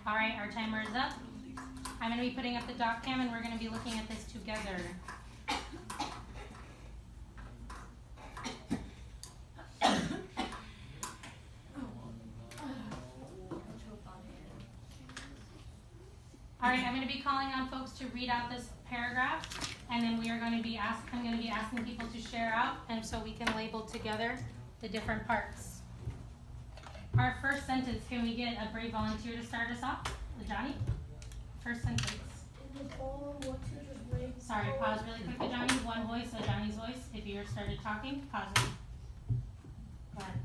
All right, our timer is up. I'm going to be putting up the doc cam and we're going to be looking at this together. All right, I'm going to be calling on folks to read out this paragraph, and then I'm going to be asking people to share out, and so we can label together the different parts. Our first sentence, can we get a brave volunteer to start us off? Johnny? First sentence. In the poem, what teachers make... Sorry, pause really quick, Johnny. One voice, Johnny's voice. If you started talking, pause it. Go ahead.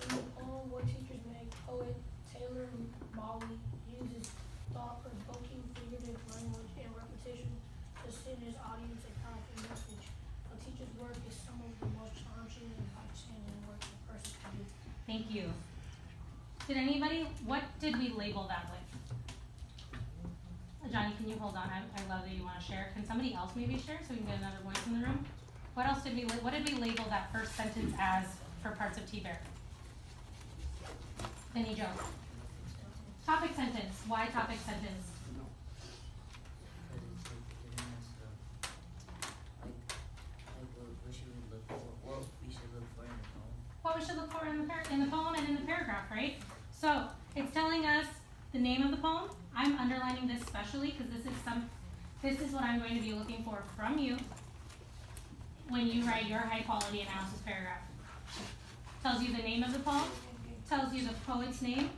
In the poem, what teachers make, poet Taylor Molly uses thought-provoking figurative language and repetition to send his audience a powerful message. A teacher's work is some of the most challenging and outstanding work a person can do. Thank you. What did we label that with? Johnny, can you hold on? I love that you want to share. Can somebody else maybe share so we can get another voice in the room? What did we label that first sentence as for parts of T-Bear? Benny Joe. Topic sentence. Why topic sentence? What we should look for in the poem and in the paragraph, right? So it's telling us the name of the poem. I'm underlining this specially because this is what I'm going to be looking for from you when you write your high quality analysis paragraph. Tells you the name of the poem, tells you the poet's name,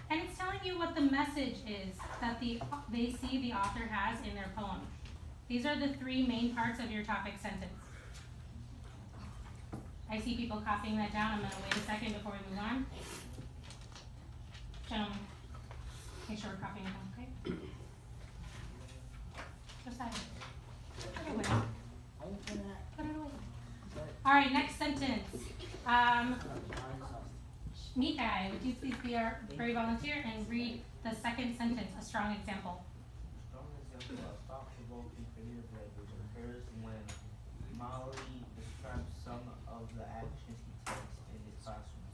and it's telling you what the message is that they see the author has in their poem. These are the three main parts of your topic sentence. I see people copying that down. I'm going to wait a second before we move on. Gentlemen, make sure we're copying it down, okay? Josiah, put it away. Put it away. All right, next sentence. Meat Guy, would you please be our brave volunteer and read the second sentence, a strong example. A strong example of thought-provoking figurative language occurs when Molly describes some of the actions he takes in his classroom.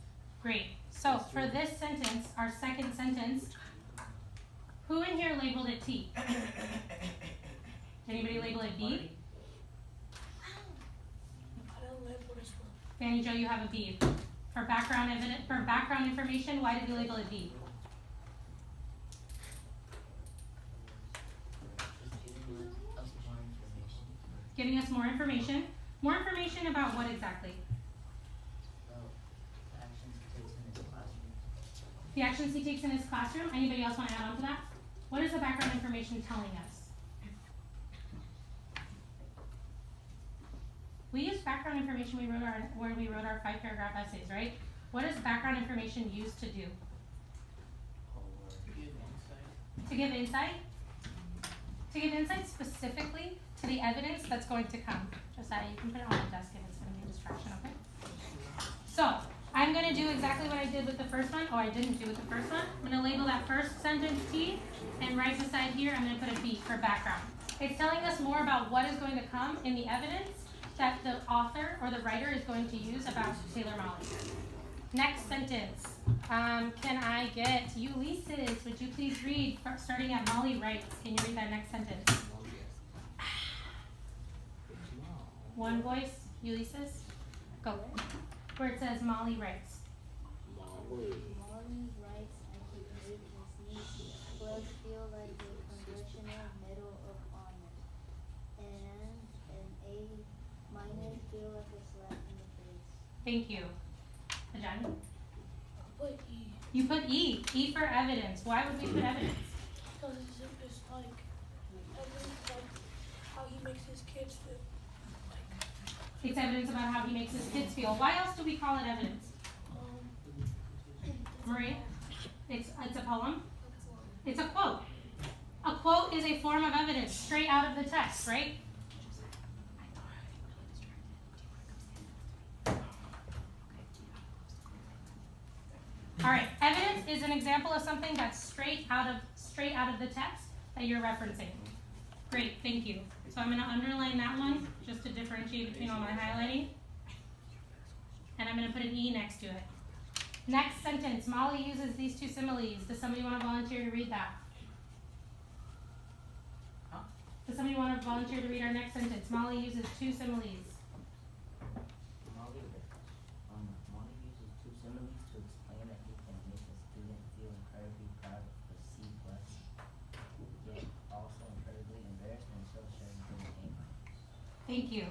Great. So for this sentence, our second sentence, who in here labeled it T? Did anybody label it B? I don't label this one. Fanny Joe, you have a B. For background information, why did we label it B? Giving us more information. More information about what exactly? The actions he takes in his classroom. Anybody else want to add on to that? What is the background information telling us? We used background information when we wrote our 5-paragraph essays, right? What is background information used to do? To give insight? To give insight specifically to the evidence that's going to come. Josiah, you can put it on the desk if it's going to be a distraction, okay? So, I'm going to do exactly what I did with the first one. Oh, I didn't do with the first one. I'm going to label that first sentence T, and right beside here, I'm going to put a B for background. It's telling us more about what is going to come in the evidence that the author or the writer is going to use about Taylor Molly. Next sentence. Can I get Ulysses? Would you please read, starting at Molly writes. Can you read that next sentence? One voice, Ulysses. Go. Where it says Molly writes. Molly writes, I could make his blood feel like a Congressional Medal of Honor, and an A- feel like a slap in the face. Thank you. Ajani? I put E. You put E. E for evidence. Why would we put evidence? Because it's like evidence like how he makes his kids feel. It's evidence about how he makes his kids feel. Why else do we call it evidence? Marie? It's a poem? It's a quote. A quote is a form of evidence straight out of the text, right? All right, evidence is an example of something that's straight out of the text that you're referencing. Great, thank you. So I'm gonna underline that one, just to differentiate between all my highlighting. And I'm gonna put an E next to it. Next sentence, Molly uses these two similes. Does somebody wanna volunteer to read that? Huh? Does somebody wanna volunteer to read our next sentence? Molly uses two similes. Molly uses two similes to explain that he can make a student feel incredibly proud of C+, yet also incredibly embarrassed when showing him A-. Thank you.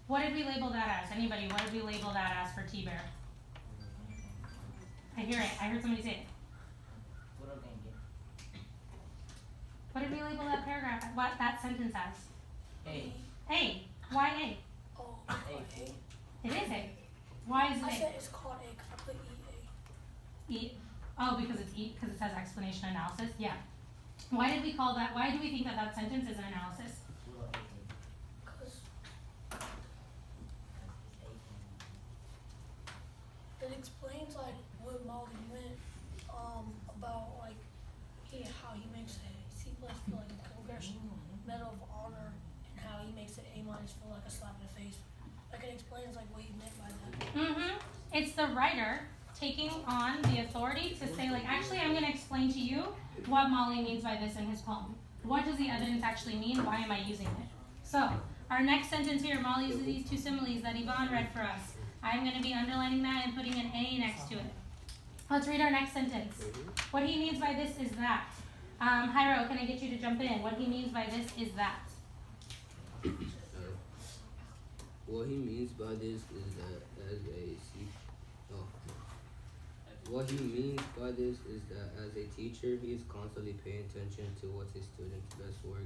What did we label that as? Anybody, what did we label that as for T-Bear? I hear it, I heard somebody say it. What did we label that paragraph, that sentence as? A. A. Why A? Oh, A. It is A. Why is it I A? said it's called A because I put EA. E. Oh, because it's E, because it says explanation analysis? Yeah. Why did we call that, why do we think that that sentence is an analysis? Because it explains like what Molly meant about like how he makes a C+ feel like a Congressional Medal of Honor and how he makes an A- feel like a slap in the face. Like it explains like what he meant by that. It's the writer taking on the authority to say, like, actually I'm gonna explain to you what Molly means by this in his poem. What does the evidence actually mean? Why am I using it? So, our next sentence here, Molly uses these two similes that Yvonne read for us. I'm gonna be underlining that and putting an A next to it. Let's read our next sentence. What he means by this is that. Hyro, can I get you to jump in? What he means by this is that. What he means by this is that What he means by this is that as a teacher, he is constantly paying attention to what his students' best work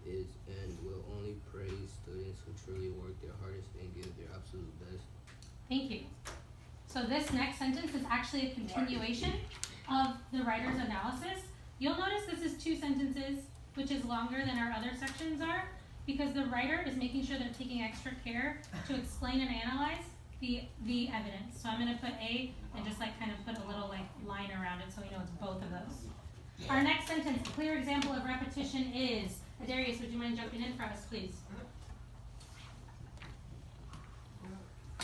is and will only praise students who truly work their hardest and give their absolute best. Thank you. So this next sentence is actually a continuation of the writer's analysis. You'll notice this is two sentences, which is longer than our other sections are, because the writer is making sure they're taking extra care to explain and analyze the evidence. So I'm gonna put A and just like kind of put a little like line around it so we know it's both of those. Our next sentence, a clear example of repetition is, Darius, would you mind jumping in for us, please?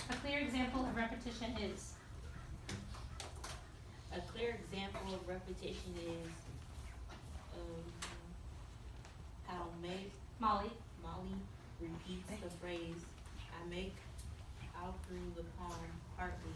A clear example of repetition is. A clear example of repetition is how Molly. Molly repeats the phrase, I make out through the poem partly